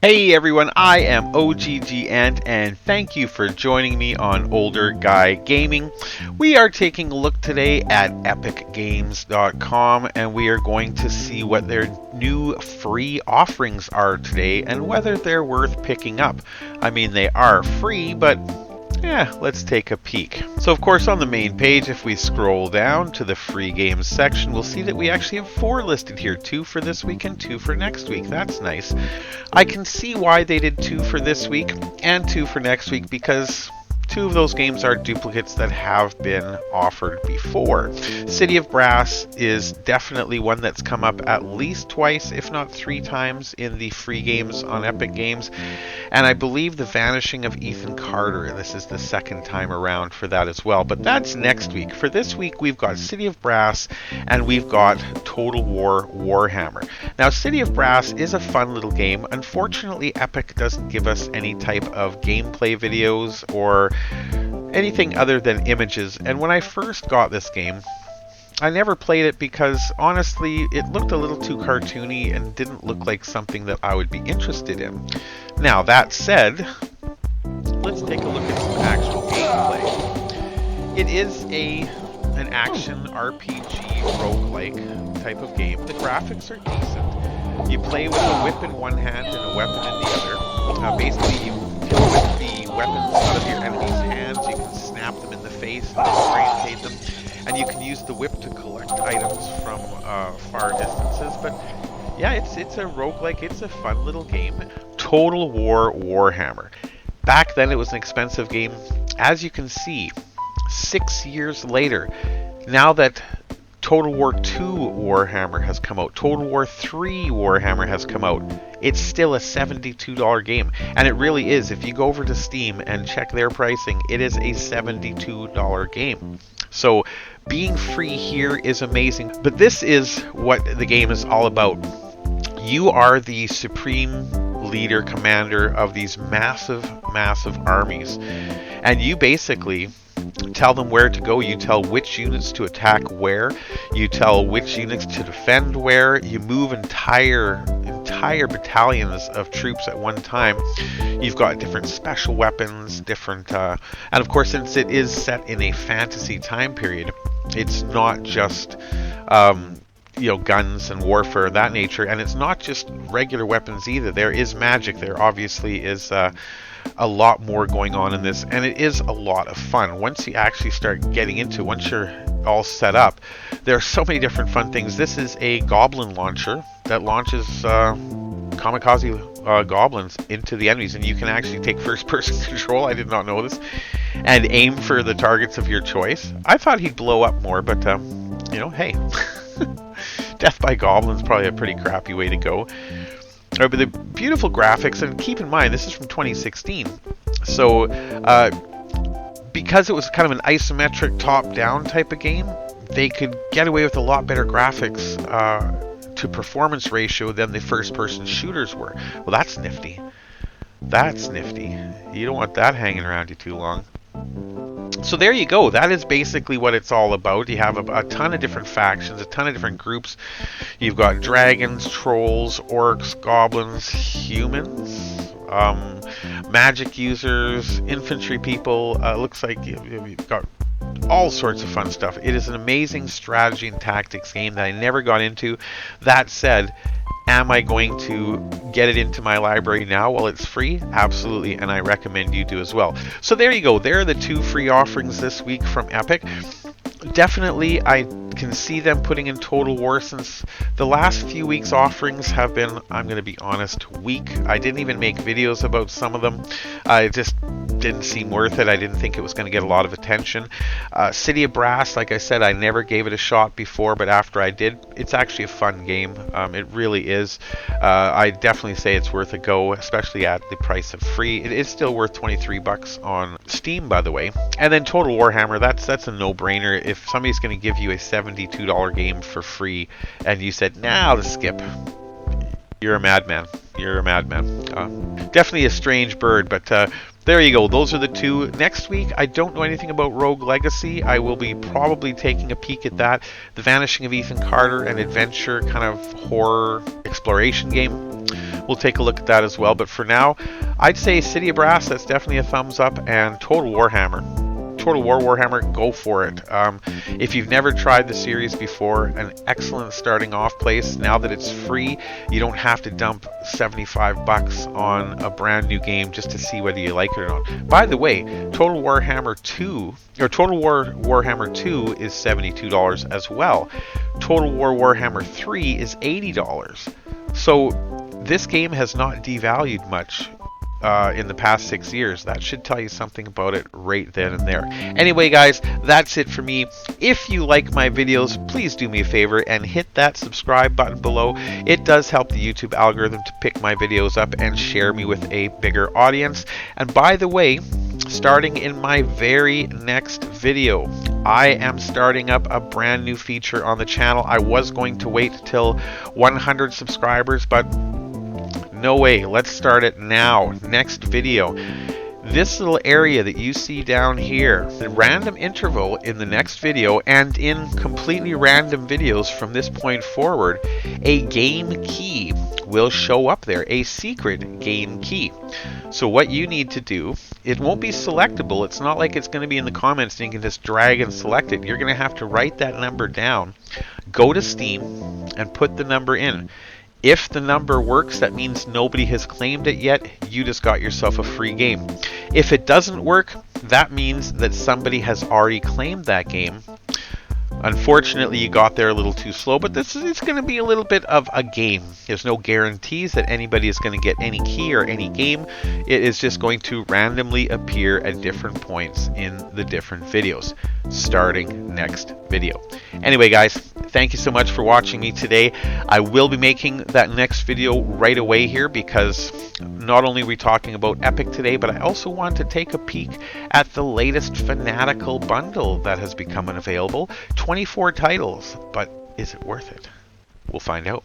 Hey everyone, I am Ogg Ant and thank you for joining me on Older Guy Gaming. We are taking a look today at epicgames.com and we are going to see what their new free offerings are today and whether they're worth picking up. I mean, they are free, but let's take a peek. So of course on the main page, if we scroll down to the free games section, we'll see that we actually have 4 listed here. 2 for this week and 2 for next week. That's nice. I can see why they did 2 for this week and 2 for next week because 2 of those games are duplicates that have been offered before. City of Brass is definitely one that's come up at least twice, if not 3 times, in the free games on Epic Games. And I believe The Vanishing of Ethan Carter, this is the 2nd time around for that as well. But that's next week. For this week, we've got City of Brass and we've got Total War Warhammer. Now, City of Brass is a fun little game. Unfortunately, Epic doesn't give us any type of gameplay videos or anything other than images. And when I first got this game, I never played it because honestly it looked a little too cartoony and didn't look like something that I would be interested in. Now that said, let's take a look at some actual gameplay. It is an action RPG roguelike type of game. The graphics are decent. You play with a whip in one hand and a weapon in the other. Basically you kill with the weapons out of your enemy's hands, you can snap them in the face and orientate them, and you can use the whip to collect items from far distances. But yeah, it's a roguelike, it's a fun little game. Total War Warhammer. Back then it was an expensive game. As you can see, 6 years later, now that Total War 2 Warhammer has come out, Total War 3 Warhammer has come out, it's still a $72 game. And it really is. If you go over to Steam and check their pricing, it is a $72 game. So being free here is amazing. But this is what the game is all about. You are the supreme leader, commander of these massive armies. And you basically tell them where to go. You tell which units to attack where. You tell which units to defend where. You move entire battalions of troops at one time. You've got different special weapons, different and of course, since it is set in a fantasy time period, it's not just guns and warfare of that nature, and it's not just regular weapons either. There is magic. There obviously is a lot more going on in this, and it is a lot of fun. Once you actually start getting into, once you're all set up, there are so many different fun things. This is a goblin launcher that launches kamikaze goblins into the enemies, and you can actually take first-person control. I did not know this, and aim for the targets of your choice. I thought he'd blow up more, but hey, death by goblins probably a pretty crappy way to go. But the beautiful graphics, and keep in mind this is from 2016, so because it was kind of an isometric top-down type of game, they could get away with a lot better graphics to performance ratio than the first-person shooters were. Well, that's nifty. That's nifty. You don't want that hanging around you too long. So there you go. That is basically what it's all about. You have a ton of different factions, a ton of different groups. You've got dragons, trolls, orcs, goblins, humans, magic users, infantry people. Looks like you've got all sorts of fun stuff. It is an amazing strategy and tactics game that I never got into. That said, am I going to get it into my library now while it's free? Absolutely, and I recommend you do as well. So there you go. There are the 2 free offerings this week from Epic. Definitely, I can see them putting in Total War, since the last few weeks' offerings have been, I'm going to be honest, weak. I didn't even make videos about some of them. It just didn't seem worth it. I didn't think it was going to get a lot of attention. City of Brass, like I said, I never gave it a shot before, but after I did, it's actually a fun game. It really is. I definitely say it's worth a go, especially at the price of free. It is still worth $23 on Steam, by the way. And then Total Warhammer, that's a no-brainer. If somebody's going to give you a $72 game for free and you said, nah, I'll just skip, you're a madman. You're a madman. Definitely a strange bird, but there you go. Those are the 2. Next week, I don't know anything about Rogue Legacy. I will be probably taking a peek at that. The Vanishing of Ethan Carter, an adventure kind of horror exploration game. we'll take a look at that as well. But for now, I'd say City of Brass, that's definitely a thumbs up, and Total Warhammer. Total War Warhammer, go for it. If you've never tried the series before, an excellent starting off place. Now that it's free, you don't have to dump 75 bucks on a brand new game just to see whether you like it or not. By the way, Total Warhammer 2 or Total War Warhammer 2 is $72 as well. Total War Warhammer 3 is $80. So this game has not devalued much in the past 6 years. That should tell you something about it right then and there. Anyway, guys, that's it for me. If you like my videos, please do me a favor and hit that subscribe button below. It does help the YouTube algorithm to pick my videos up and share me with a bigger audience. And by the way, starting in my very next video, I am starting up a brand new feature on the channel. I was going to wait till 100 subscribers, but no way. Let's start it now. Next video. This little area that you see down here, the random interval in the next video, and in completely random videos from this point forward, a game key will show up there, a secret game key. So what you need to do, it won't be selectable. It's not like it's going to be in the comments and you can just drag and select it. You're going to have to write that number down, go to Steam, and put the number in. If the number works, that means nobody has claimed it yet. You just got yourself a free game. If it doesn't work, that means that somebody has already claimed that game. Unfortunately, you got there a little too slow, but it's going to be a little bit of a game. There's no guarantees that anybody is going to get any key or any game. It is just going to randomly appear at different points in the different videos, starting next video. Anyway, guys, thank you so much for watching me today. I will be making that next video right away here, because not only are we talking about Epic today, but I also want to take a peek at the latest Fanatical bundle that has become available. 24 titles, but is it worth it? We'll find out.